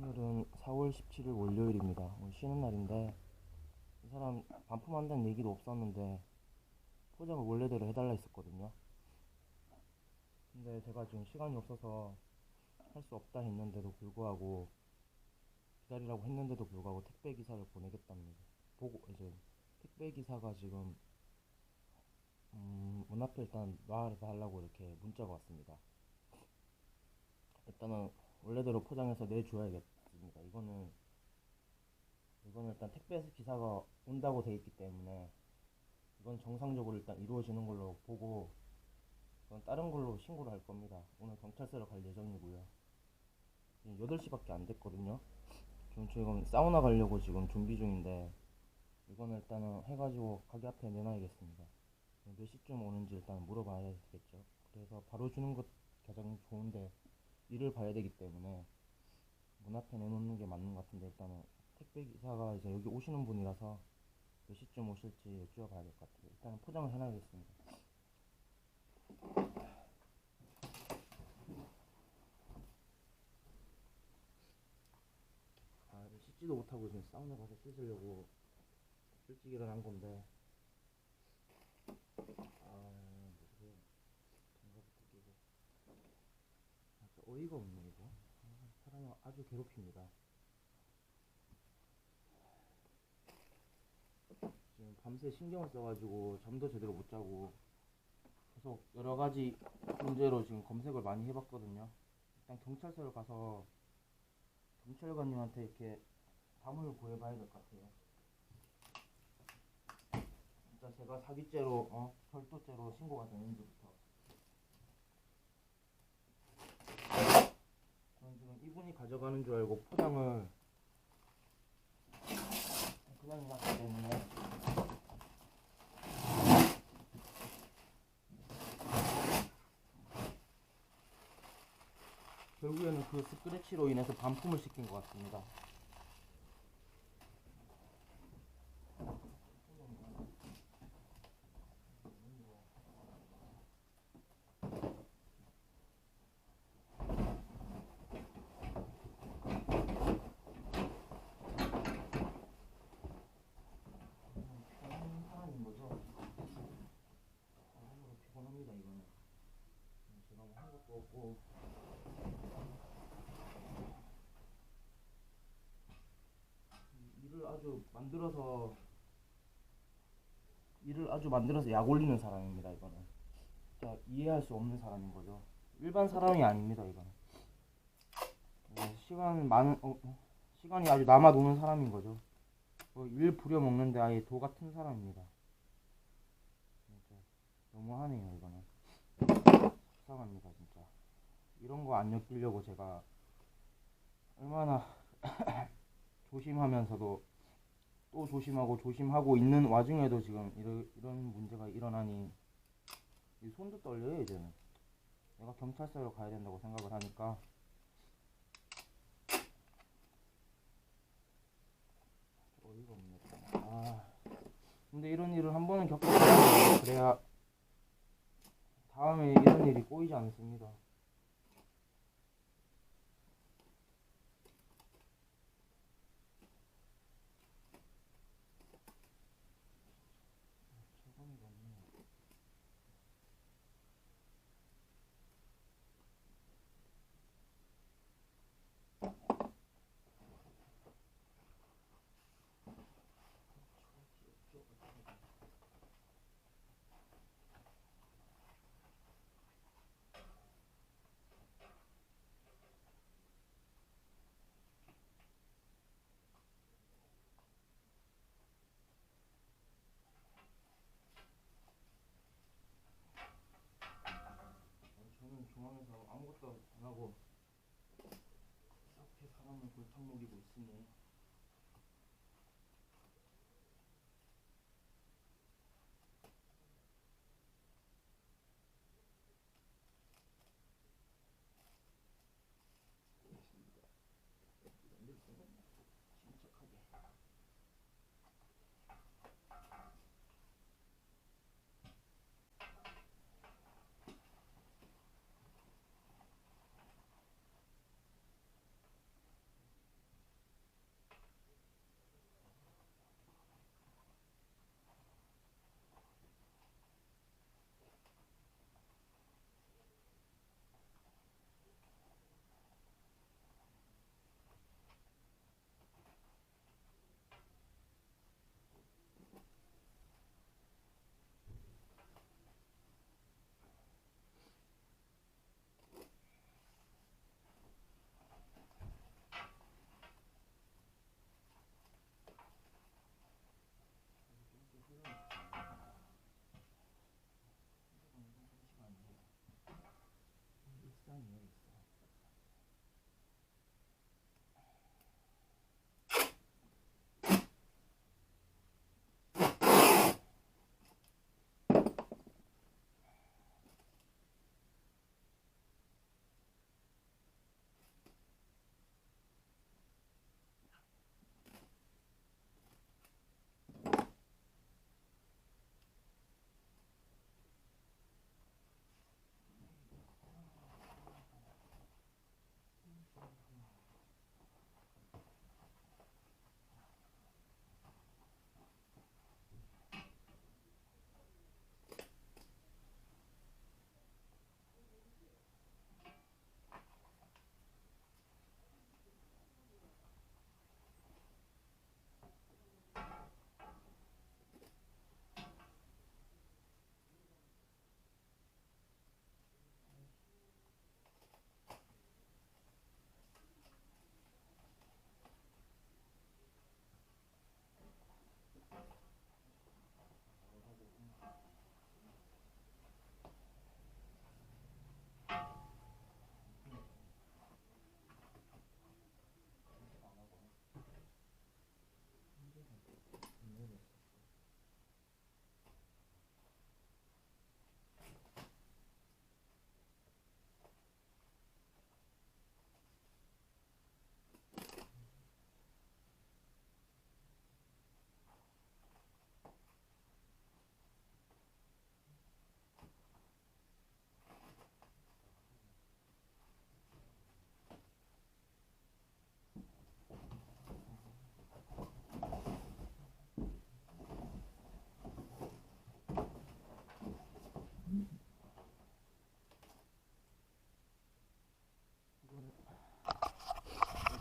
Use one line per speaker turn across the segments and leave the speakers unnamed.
오늘은 4월 17일 월요일입니다. 오늘 쉬는 날인데 이 사람 반품한다는 얘기도 없었는데 포장을 원래대로 해달라 했었거든요. 근데 제가 지금 시간이 없어서 할 수 없다 했는데도 불구하고 기다리라고 했는데도 불구하고 택배 기사를 보내겠답니다. 보고 이제 택배 기사가 지금 문 앞에 일단 놔달라고 이렇게 문자가 왔습니다. 일단은 원래대로 포장해서 내줘야겠습니다. 이거는 일단 택배 기사가 온다고 돼 있기 때문에 이건 정상적으로 일단 이루어지는 걸로 보고 그건 다른 걸로 신고를 할 겁니다. 오늘 경찰서로 갈 예정이고요. 지금 8시밖에 안 됐거든요. 지금 사우나 가려고 지금 준비 중인데 이거는 일단은 해가지고 가게 앞에 내놔야겠습니다. 몇 시쯤 오는지 일단 물어봐야겠죠. 그래서 바로 주는 것 가장 좋은데 일을 봐야 되기 때문에 문 앞에 내놓는 게 맞는 것 같은데 일단은 택배 기사가 이제 여기 오시는 분이라서 몇 시쯤 오실지 여쭤봐야 될 것 같아요. 일단은 포장을 해놔야겠습니다. 씻지도 못하고 지금 사우나 가서 씻으려고 일찍 일어난 건데 무슨 장갑부터 끼고 진짜 어이가 없네 이거. 사람을 아주 괴롭힙니다. 지금 밤새 신경을 써가지고 잠도 제대로 못 자고 계속 여러 가지 문제로 지금 검색을 많이 해봤거든요. 일단 경찰서를 가서 경찰관님한테 이렇게 담을 구해봐야 될 것 같아요. 진짜 제가 사기죄로 절도죄로 신고가 되는지부터. 저는 지금 이분이 가져가는 줄 알고 포장을 그냥 해놨기 때문에 결국에는 그 스크래치로 인해서 반품을 시킨 것 같습니다. 피곤한 사람인 거죠. 피곤합니다 이거는. 제가 뭐 한 것도 없고 일을 아주 만들어서 약 올리는 사람입니다 이거는. 진짜 이해할 수 없는 사람인 거죠. 일반 사람이 아닙니다 이거는. 시간이 아주 남아 도는 사람인 거죠. 일 부려먹는데 아예 도 같은 사람입니다. 진짜 너무하네요 이거는. 속상합니다 진짜. 이런 거 안 엮이려고 제가 얼마나 조심하면서도 또 조심하고 있는 와중에도 지금 이런 문제가 일어나니 손도 떨려요 이제는. 내가 경찰서로 가야 된다고 생각을 하니까. 어이가 없네. 근데 이런 일을 한 번은 겪어야 돼요. 그래야 다음에 이런 일이 꼬이지 않습니다. 저는 중앙에서 아무것도 안 하고 이렇게 사람을 골탕 먹이고 있으니 침착하게.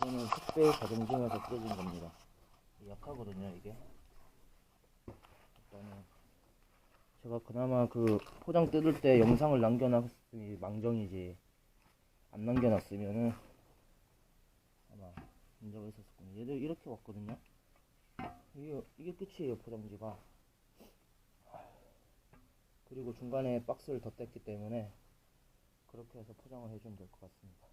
이거는 택배 과정 중에서 뜯어진 겁니다. 약하거든요, 이게. 일단은 제가 그나마 그 포장 뜯을 때 영상을 남겨놨으니 망정이지, 안 남겨놨으면은 아마 문제가 있었을 겁니다. 얘들 이렇게 왔거든요. 이게 끝이에요, 포장지가. 그리고 중간에 박스를 덧댔기 때문에 그렇게 해서 포장을 해주면 될 것 같습니다.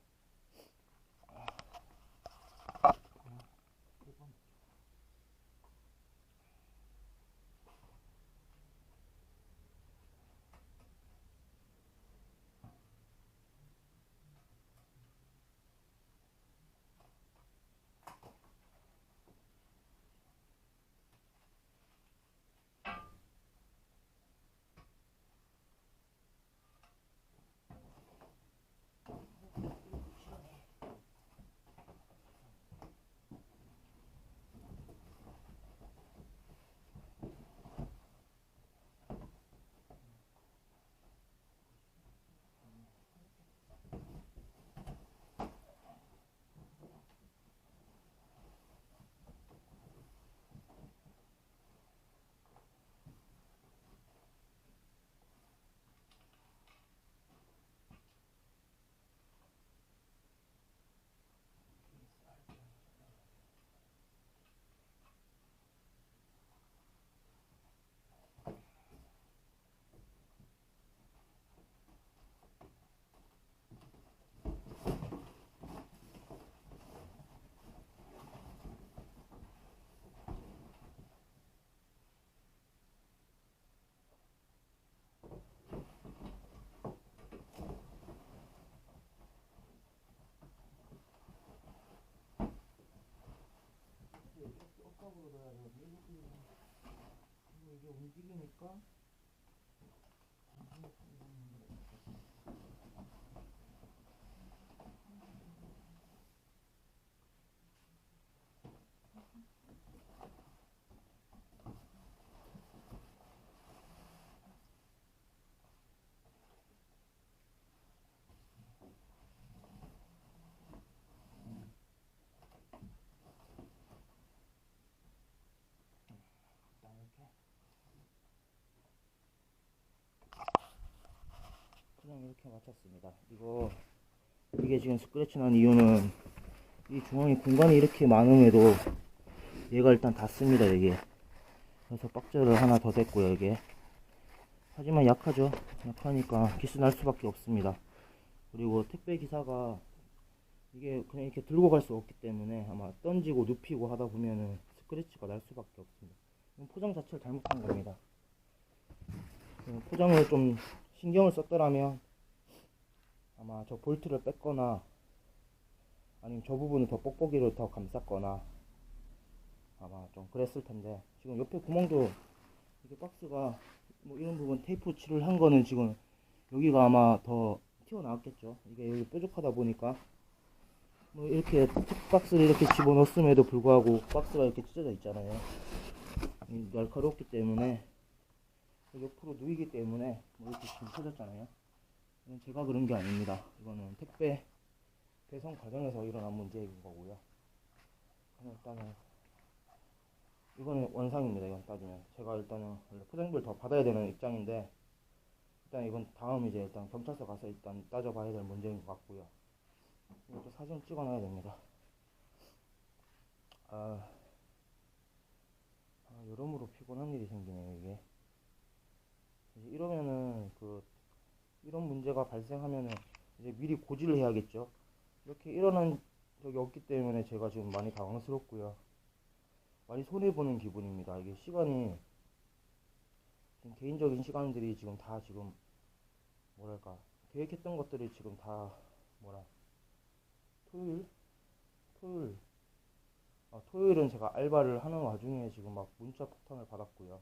엇각으로 넣어야 돼요. 이게 움직이니까 이렇게 그냥 이렇게 맞췄습니다. 이게 지금 스크래치 난 이유는 이 중앙에 공간이 이렇게 많음에도 얘가 일단 닿습니다, 이게. 그래서 박스를 하나 더 댔고요, 이게. 하지만 약하죠. 약하니까 기스 날 수밖에 없습니다. 그리고 택배 기사가 이게 그냥 이렇게 들고 갈 수 없기 때문에 아마 던지고 눕히고 하다 보면은 스크래치가 날 수밖에 없습니다. 포장 자체를 잘못한 겁니다. 포장을 좀 신경을 썼더라면 아마 저 볼트를 뺐거나 아니면 저 부분을 더 뽁뽁이로 더 감쌌거나 아마 좀 그랬을 텐데, 지금 옆에 구멍도 이게 박스가 뭐 이런 부분 테이프 칠을 한 거는 지금 여기가 아마 더 튀어나왔겠죠. 이게 여기 뾰족하다 보니까 뭐 이렇게 박스를 이렇게 집어넣었음에도 불구하고 박스가 이렇게 찢어져 있잖아요. 날카롭기 때문에 옆으로 누이기 때문에 뭐 이렇게 지금 터졌잖아요. 이건 제가 그런 게 아닙니다. 이거는 택배 배송 과정에서 일어난 문제인 거고요. 일단은 이거는 원상입니다. 이건 따지면 제가 일단은 원래 포장비를 더 받아야 되는 입장인데, 일단 이건 다음 이제 일단 경찰서 가서 일단 따져봐야 될 문제인 것 같고요. 이것도 사진 찍어놔야 됩니다. 여러모로 피곤한 일이 생기네요, 이게. 이제 이러면은 이런 문제가 발생하면은 이제 미리 고지를 해야겠죠. 이렇게 일어난 적이 없기 때문에 제가 지금 많이 당황스럽고요. 많이 손해보는 기분입니다. 이게 시간이, 지금 개인적인 시간들이 지금 다 지금, 뭐랄까, 계획했던 것들이 지금 다, 토요일? 토요일은 제가 알바를 하는 와중에 지금 막 문자 폭탄을 받았고요.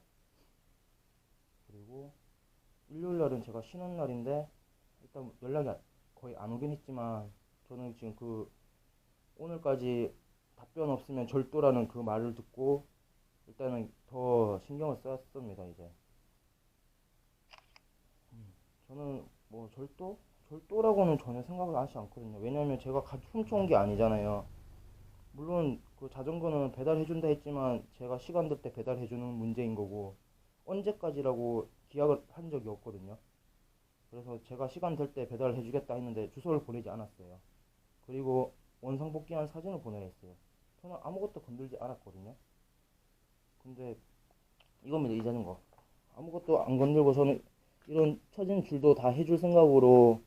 그리고 일요일날은 제가 쉬는 날인데, 일단 연락이 거의 안 오긴 했지만, 저는 지금 오늘까지 답변 없으면 절도라는 그 말을 듣고 일단은 더 신경을 썼습니다. 이제 저는 뭐 절도라고는 전혀 생각을 하지 않거든요. 왜냐하면 제가 훔쳐온 게 아니잖아요. 물론 그 자전거는 배달해준다 했지만 제가 시간 될 때 배달해주는 문제인 거고 언제까지라고 기약을 한 적이 없거든요. 그래서 제가 시간 될 때 배달해주겠다 했는데 주소를 보내지 않았어요. 그리고 원상복귀한 사진을 보내야 했어요. 저는 아무것도 건들지 않았거든요. 근데 이겁니다, 이 자전거. 아무것도 안 건들고 저는 이런 처진 줄도 다 해줄 생각으로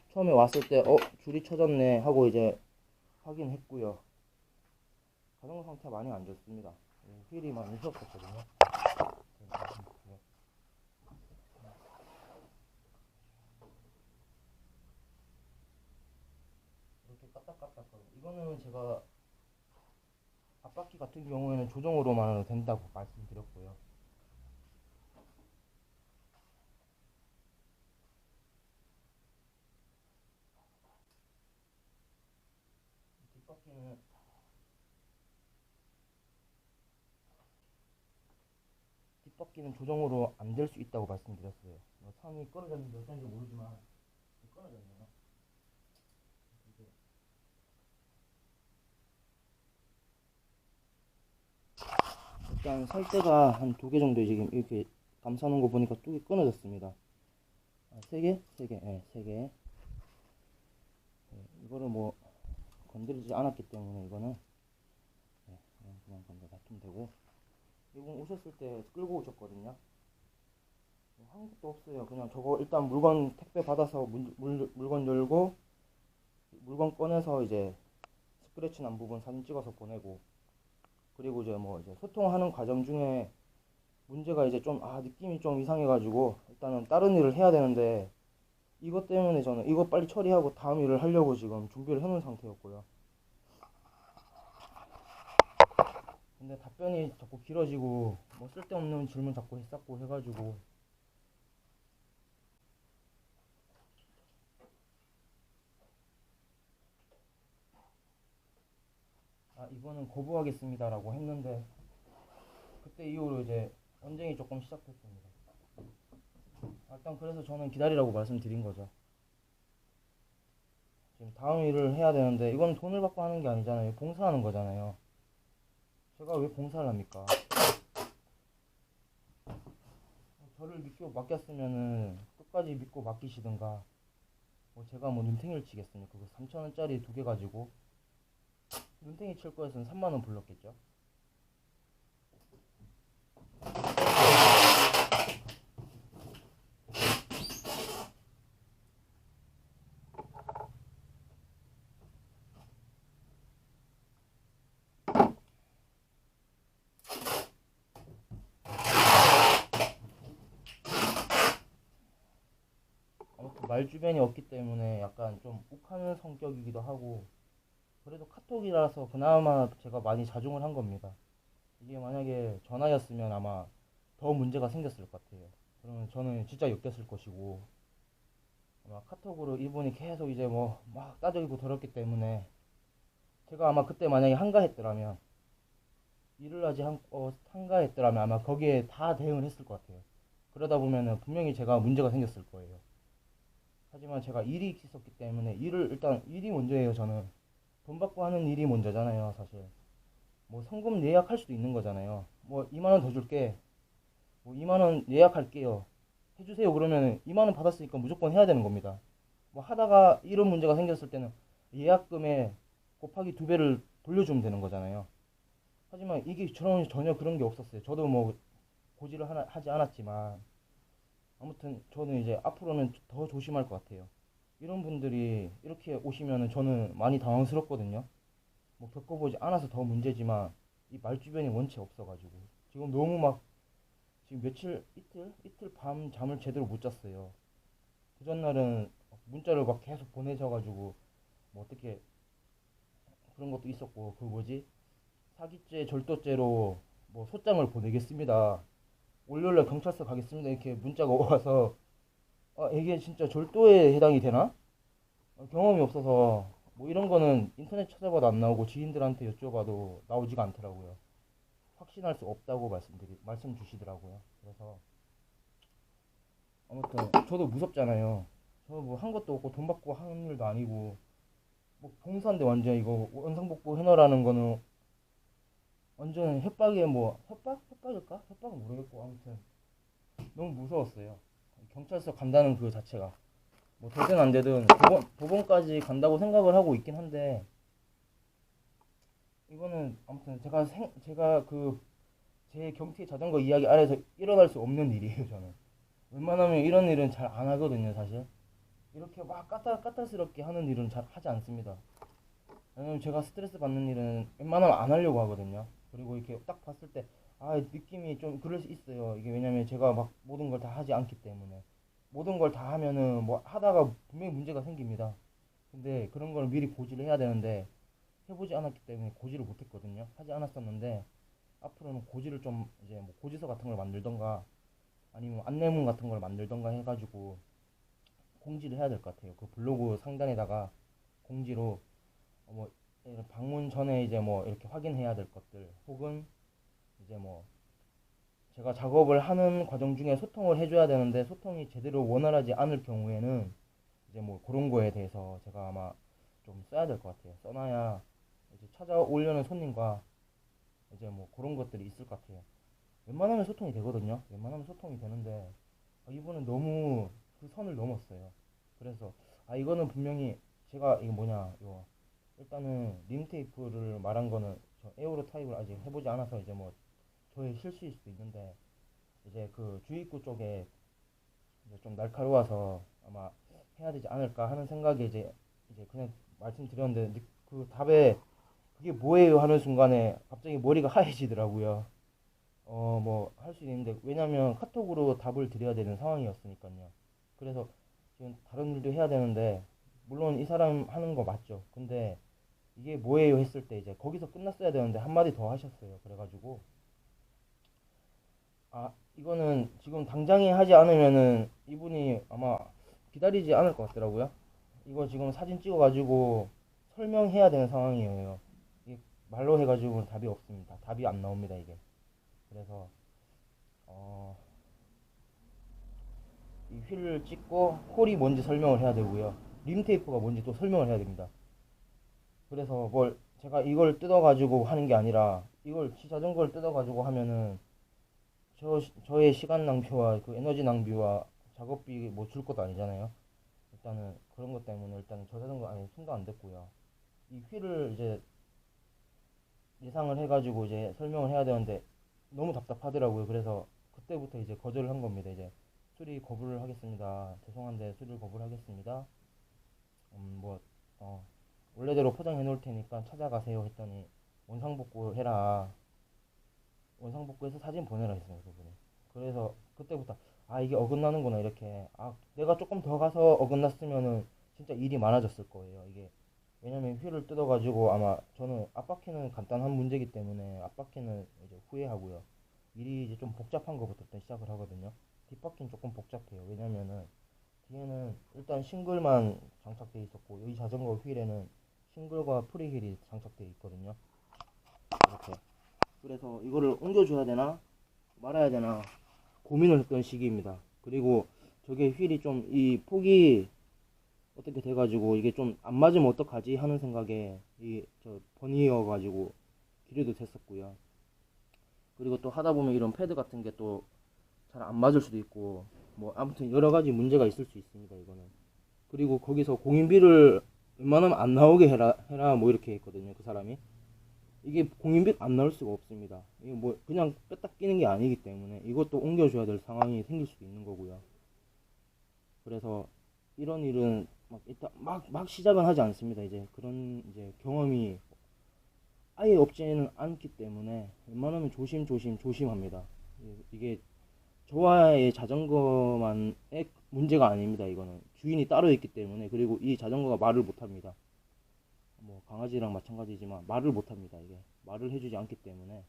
처음에 왔을 때 줄이 쳐졌네 하고 이제 확인했고요. 자전거 상태 많이 안 좋습니다. 휠이 많이 휘었었거든요. 이렇게 까딱까딱거리고 이거는 제가 앞바퀴 같은 경우에는 조정으로만 해도 된다고 말씀드렸고요. 뒷바퀴는 뒷바퀴는 조정으로 안 될 수 있다고 말씀드렸어요. 상이 끊어졌는지 어떤지 모르지만 끊어졌네요. 일단 살 때가 한 2개 정도 지금 이렇게 감싸놓은 거 보니까 뚝이 끊어졌습니다. 3개? 3개, 네, 3개. 네, 이거를 뭐 건드리지 않았기 때문에 이거는 네, 그냥 건져 놔두면 되고. 이분 오셨을 때 끌고 오셨거든요. 한 것도 없어요. 그냥 저거 일단 물건 택배 받아서 물건 열고 물건 꺼내서 이제 스크래치 난 부분 사진 찍어서 보내고, 그리고 이제 뭐 이제 소통하는 과정 중에 문제가 이제 좀 느낌이 좀 이상해가지고 일단은 다른 일을 해야 되는데 이것 때문에 저는 이거 빨리 처리하고 다음 일을 하려고 지금 준비를 해놓은 상태였고요. 근데 답변이 자꾸 길어지고 뭐 쓸데없는 질문 자꾸 했었고 해가지고 이거는 거부하겠습니다라고 했는데 그때 이후로 이제 언쟁이 조금 시작됐습니다. 일단 그래서 저는 기다리라고 말씀드린 거죠. 지금 다음 일을 해야 되는데 이건 돈을 받고 하는 게 아니잖아요. 봉사하는 거잖아요. 제가 왜 봉사를 합니까? 저를 믿고 맡겼으면은 끝까지 믿고 맡기시든가, 뭐 제가 뭐 눈탱이를 치겠습니까? 그 3,000원짜리 2개 가지고 눈탱이 칠 거였으면 3만원 불렀겠죠. 아무튼 말 주변이 없기 때문에 약간 좀 욱하는 성격이기도 하고, 그래도 카톡이라서 그나마 제가 많이 자중을 한 겁니다. 이게 만약에 전화였으면 아마 더 문제가 생겼을 것 같아요. 그러면 저는 진짜 엮였을 것이고, 아마 카톡으로 이분이 계속 이제 뭐 막 따지고 더럽기 때문에 제가 아마 그때 만약에 한가했더라면 일을 하지 한가했더라면 아마 거기에 다 대응을 했을 것 같아요. 그러다 보면은 분명히 제가 문제가 생겼을 거예요. 하지만 제가 일이 있었기 때문에 일단 일이 먼저예요. 저는 돈 받고 하는 일이 먼저잖아요, 사실. 뭐 성금 예약할 수도 있는 거잖아요. 뭐 2만 원 더 줄게. 뭐 2만 원 예약할게요. 해주세요. 그러면 2만 원 받았으니까 무조건 해야 되는 겁니다. 뭐 하다가 이런 문제가 생겼을 때는 예약금에 곱하기 2배를 돌려주면 되는 거잖아요. 하지만 이게 저는 전혀 그런 게 없었어요. 저도 뭐 고지를 하지 않았지만 아무튼 저는 이제 앞으로는 더 조심할 것 같아요. 이런 분들이 이렇게 오시면은 저는 많이 당황스럽거든요. 뭐 겪어보지 않아서 더 문제지만 이 말주변이 원체 없어가지고 지금 너무 막 지금 며칠 이틀 밤 잠을 제대로 못 잤어요. 그 전날은 문자를 막 계속 보내셔가지고 뭐 어떻게 그런 것도 있었고, 그 뭐지, 사기죄 절도죄로 뭐 소장을 보내겠습니다, 월요일날 경찰서 가겠습니다 이렇게 문자가 와서 이게 진짜 절도에 해당이 되나? 경험이 없어서 뭐 이런 거는 인터넷 찾아봐도 안 나오고 지인들한테 여쭤봐도 나오지가 않더라고요. 확신할 수 없다고 말씀 주시더라고요. 그래서 아무튼 저도 무섭잖아요. 저 뭐 한 것도 없고 돈 받고 하는 일도 아니고 뭐 봉사인데 완전 이거 원상복구 해놓으라는 거는 완전 협박이에 뭐 협박일까? 협박은 모르겠고 아무튼 너무 무서웠어요. 경찰서 간다는 그 자체가 뭐 되든 안 되든 법원까지 간다고 생각을 하고 있긴 한데 이거는 아무튼 제가 그 제 경티 자전거 이야기 아래서 일어날 수 없는 일이에요 저는. 웬만하면 이런 일은 잘 안 하거든요 사실. 이렇게 막 까탈스럽게 하는 일은 잘 하지 않습니다. 왜냐면 제가 스트레스 받는 일은 웬만하면 안 하려고 하거든요. 그리고 이렇게 딱 봤을 때, 아, 느낌이 좀 그럴 수 있어요. 이게 왜냐면 제가 막 모든 걸 다 하지 않기 때문에. 모든 걸 다 하면은 뭐 하다가 분명히 문제가 생깁니다. 근데 그런 걸 미리 고지를 해야 되는데, 해보지 않았기 때문에 고지를 못했거든요. 하지 않았었는데, 앞으로는 고지를 좀 이제 뭐 고지서 같은 걸 만들던가, 아니면 안내문 같은 걸 만들던가 해가지고 공지를 해야 될 것 같아요. 그 블로그 상단에다가 공지로 뭐 방문 전에 이제 뭐 이렇게 확인해야 될 것들 혹은 이제 뭐 제가 작업을 하는 과정 중에 소통을 해줘야 되는데 소통이 제대로 원활하지 않을 경우에는 이제 뭐 그런 거에 대해서 제가 아마 좀 써야 될 것 같아요. 써놔야 이제 찾아오려는 손님과 이제 뭐 그런 것들이 있을 것 같아요. 웬만하면 소통이 되거든요. 웬만하면 소통이 되는데 이분은 너무 그 선을 넘었어요. 그래서 이거는 분명히 제가 이거 뭐냐 이거 일단은 림 테이프를 말한 거는 저 에어로 타입을 아직 해보지 않아서 이제 뭐 저의 실수일 수도 있는데 이제 그 주입구 쪽에 이제 좀 날카로워서 아마 해야 되지 않을까 하는 생각에 이제 그냥 말씀드렸는데 그 답에 그게 뭐예요 하는 순간에 갑자기 머리가 하얘지더라고요. 뭐 할 수 있는데 왜냐면 카톡으로 답을 드려야 되는 상황이었으니까요. 그래서 지금 다른 일도 해야 되는데 물론 이 사람 하는 거 맞죠. 근데 이게 뭐예요 했을 때 이제 거기서 끝났어야 되는데 한마디 더 하셨어요. 그래가지고 이거는 지금 당장에 하지 않으면은 이분이 아마 기다리지 않을 것 같더라고요. 이거 지금 사진 찍어가지고 설명해야 되는 상황이에요. 이게 말로 해가지고는 답이 없습니다. 답이 안 나옵니다 이게. 그래서 어, 이 휠을 찍고 홀이 뭔지 설명을 해야 되고요. 림 테이프가 뭔지 또 설명을 해야 됩니다. 그래서 뭘 제가 이걸 뜯어가지고 하는 게 아니라 이걸 자전거를 뜯어가지고 하면은 저의 시간 낭비와 그 에너지 낭비와 작업비 뭐 줄 것도 아니잖아요. 일단은 그런 것 때문에 일단은 저 자전거 아니 손도 안 댔고요. 이 휠을 이제 예상을 해가지고 이제 설명을 해야 되는데 너무 답답하더라고요. 그래서 그때부터 이제 거절을 한 겁니다. 이제 수리 거부를 하겠습니다. 죄송한데 수리를 거부를 하겠습니다. 뭐 원래대로 포장해 놓을 테니까 찾아가세요 했더니 원상복구 해라. 원상복구해서 사진 보내라 했어요 그분이. 그래서 그때부터 이게 어긋나는구나 이렇게 내가 조금 더 가서 어긋났으면은 진짜 일이 많아졌을 거예요 이게. 왜냐면 휠을 뜯어가지고 아마 저는 앞바퀴는 간단한 문제이기 때문에 앞바퀴는 이제 후회하고요. 일이 이제 좀 복잡한 것부터 일단 시작을 하거든요. 뒷바퀴는 조금 복잡해요. 왜냐면은 뒤에는 일단 싱글만 장착돼 있었고 이 자전거 휠에는 싱글과 프리휠이 장착돼 있거든요. 이렇게. 그래서 이거를 옮겨줘야 되나 말아야 되나 고민을 했던 시기입니다. 그리고 저게 휠이 좀 이 폭이 어떻게 돼가지고 이게 좀 안 맞으면 어떡하지 하는 생각에 이 저 버니어가지고 길이도 됐었고요. 그리고 또 하다 보면 이런 패드 같은 게 또 잘 안 맞을 수도 있고 뭐 아무튼 여러 가지 문제가 있을 수 있습니다 이거는. 그리고 거기서 공인비를 웬만하면 안 나오게 해라 뭐 이렇게 했거든요 그 사람이. 이게 공인비 안 나올 수가 없습니다. 이게 뭐 그냥 뺐다 끼는 게 아니기 때문에 이것도 옮겨줘야 될 상황이 생길 수도 있는 거고요. 그래서 이런 일은 막 일단 막 시작은 하지 않습니다. 이제 그런 이제 경험이 아예 없지는 않기 때문에 웬만하면 조심합니다. 이게 저와의 자전거만의 문제가 아닙니다. 이거는 주인이 따로 있기 때문에. 그리고 이 자전거가 말을 못합니다. 뭐 강아지랑 마찬가지지만 말을 못합니다. 이게 말을 해주지 않기 때문에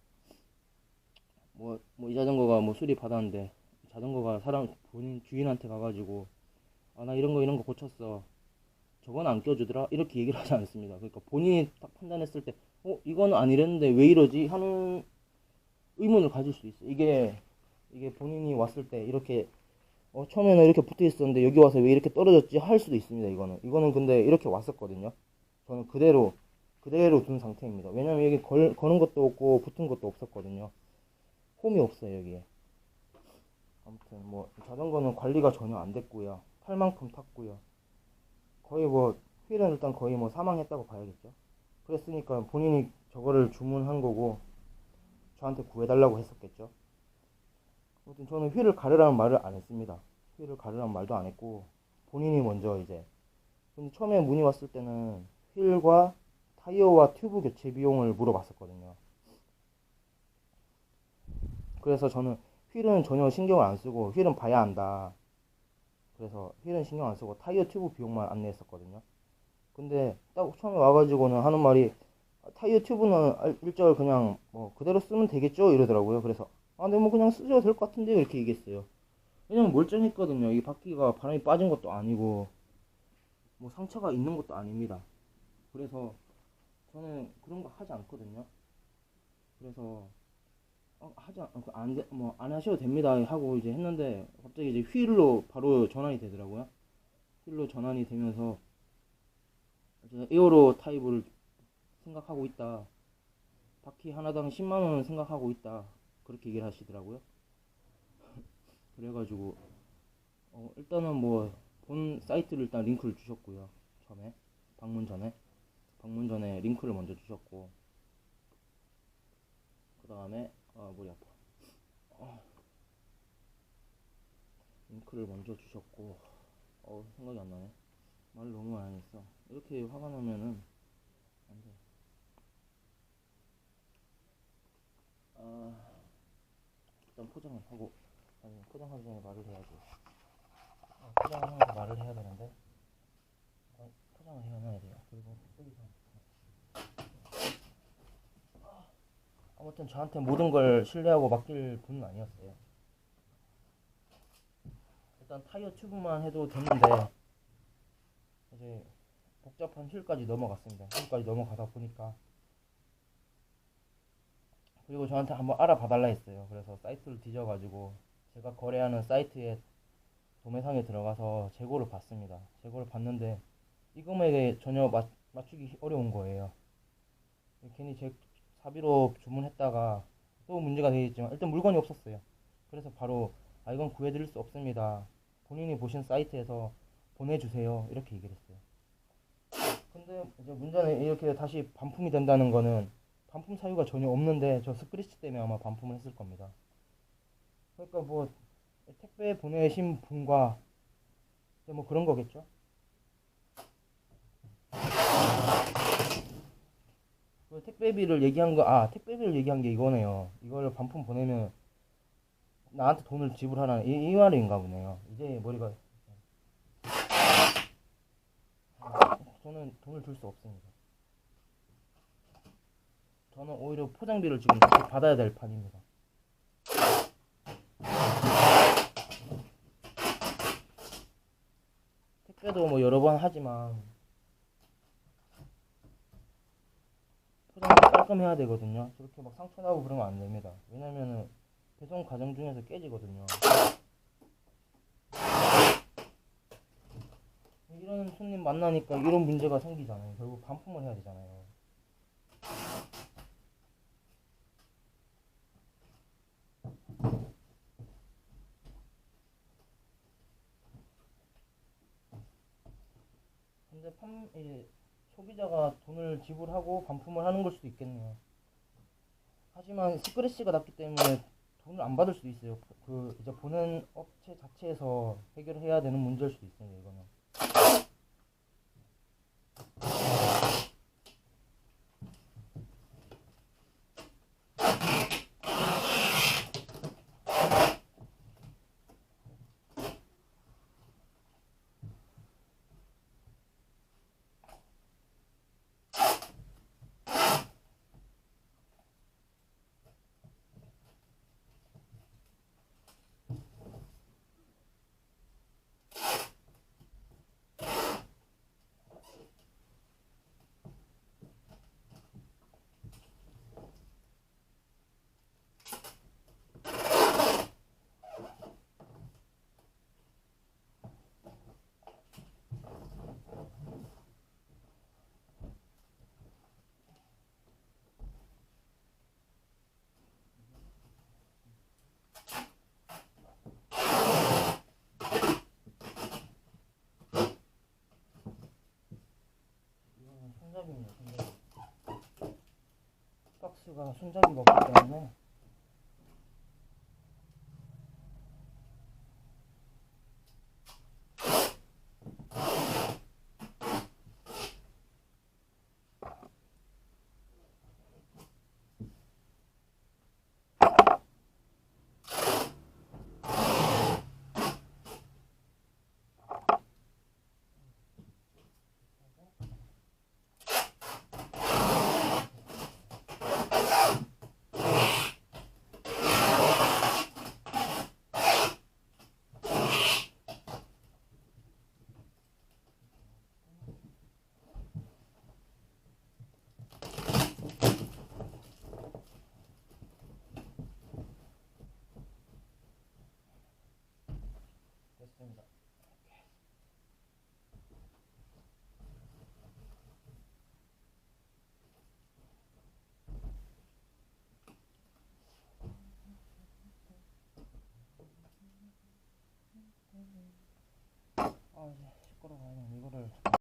뭐 이 자전거가 뭐 수리 받았는데 자전거가 사람 본인 주인한테 가가지고 나 이런 거 고쳤어. 저건 안 껴주더라. 이렇게 얘기를 하지 않습니다. 그러니까 본인이 딱 판단했을 때 이건 아니랬는데 왜 이러지 하는 의문을 가질 수 있어. 이게 본인이 왔을 때 이렇게 처음에는 이렇게 붙어 있었는데 여기 와서 왜 이렇게 떨어졌지 할 수도 있습니다. 이거는 근데 이렇게 왔었거든요. 저는 그대로 둔 상태입니다. 왜냐면 여기 거는 것도 없고 붙은 것도 없었거든요. 홈이 없어요 여기에. 아무튼 뭐 자전거는 관리가 전혀 안 됐고요. 탈 만큼 탔고요. 거의 뭐 휠은 일단 거의 뭐 사망했다고 봐야겠죠. 그랬으니까 본인이 저거를 주문한 거고 저한테 구해달라고 했었겠죠. 아무튼 저는 휠을 가르라는 말을 안 했습니다. 휠을 가르라는 말도 안 했고 본인이 먼저 이제, 근데 처음에 문의 왔을 때는 휠과 타이어와 튜브 교체 비용을 물어봤었거든요. 그래서 저는 휠은 전혀 신경을 안 쓰고 휠은 봐야 한다. 그래서 휠은 신경 안 쓰고 타이어 튜브 비용만 안내했었거든요. 근데 딱 처음에 와가지고는 하는 말이 타이어 튜브는 일절 그냥 뭐 그대로 쓰면 되겠죠 이러더라고요. 그래서 네 뭐 그냥 쓰셔도 될 것 같은데 이렇게 얘기했어요. 왜냐면 멀쩡했거든요. 이 바퀴가 바람이 빠진 것도 아니고 뭐 상처가 있는 것도 아닙니다. 그래서 저는 그런 거 하지 않거든요. 그래서 안 하셔도 됩니다 하고 이제 했는데 갑자기 이제 휠로 바로 전환이 되더라고요. 휠로 전환이 되면서 이제 에어로 타입을 생각하고 있다. 바퀴 하나당 10만 원을 생각하고 있다. 그렇게 얘기를 하시더라고요. 그래가지고 일단은 뭐 본 사이트를 일단 링크를 주셨고요. 처음에 방문 전에 링크를 먼저 주셨고, 그 다음에 머리 아파. 링크를 먼저 주셨고, 생각이 안 나네. 말을 너무 많이 했어. 이렇게 화가 나면은 안 돼. 일단 포장을 하고, 아니 포장하기 전에 말을 해야지. 포장을 하면서 말을 해야 되는데 포장을 해놔야 돼요. 그리고 여기서 아무튼 저한테 모든 걸 신뢰하고 맡길 분은 아니었어요. 일단 타이어 튜브만 해도 됐는데 이제 복잡한 휠까지 넘어갔습니다. 휠까지 넘어가다 보니까, 그리고 저한테 한번 알아봐 달라 했어요. 그래서 사이트를 뒤져가지고 제가 거래하는 사이트에 도매상에 들어가서 재고를 봤습니다. 재고를 봤는데 이 금액에 전혀 맞추기 어려운 거예요. 괜히 제 사비로 주문했다가 또 문제가 되겠지만 일단 물건이 없었어요. 그래서 바로 이건 구해드릴 수 없습니다. 본인이 보신 사이트에서 보내주세요. 이렇게 얘기를 했어요. 근데 이제 문제는 이렇게 다시 반품이 된다는 거는 반품 사유가 전혀 없는데 저 스크래치 때문에 아마 반품을 했을 겁니다. 그러니까 뭐 택배 보내신 분과 뭐 그런 거겠죠. 그 택배비를 얘기한 게 이거네요. 이걸 반품 보내면 나한테 돈을 지불하라는 이 말인가 보네요. 이제 머리가, 저는 돈을 줄 수 없습니다. 저는 오히려 포장비를 지금 다시 받아야 될 판입니다. 택배도 뭐 여러 번 하지만 포장도 깔끔해야 되거든요. 저렇게 막 상처 나고 그러면 안 됩니다. 왜냐면은 배송 과정 중에서 깨지거든요. 이런 손님 만나니까 이런 문제가 생기잖아요. 결국 반품을 해야 되잖아요. 근데 소비자가 돈을 지불하고 반품을 하는 걸 수도 있겠네요. 하지만 스크래치가 났기 때문에 돈을 안 받을 수도 있어요. 그 이제 보낸 업체 자체에서 해결해야 되는 문제일 수도 있습니다. 이거는. 박스가 손잡이가 없기 때문에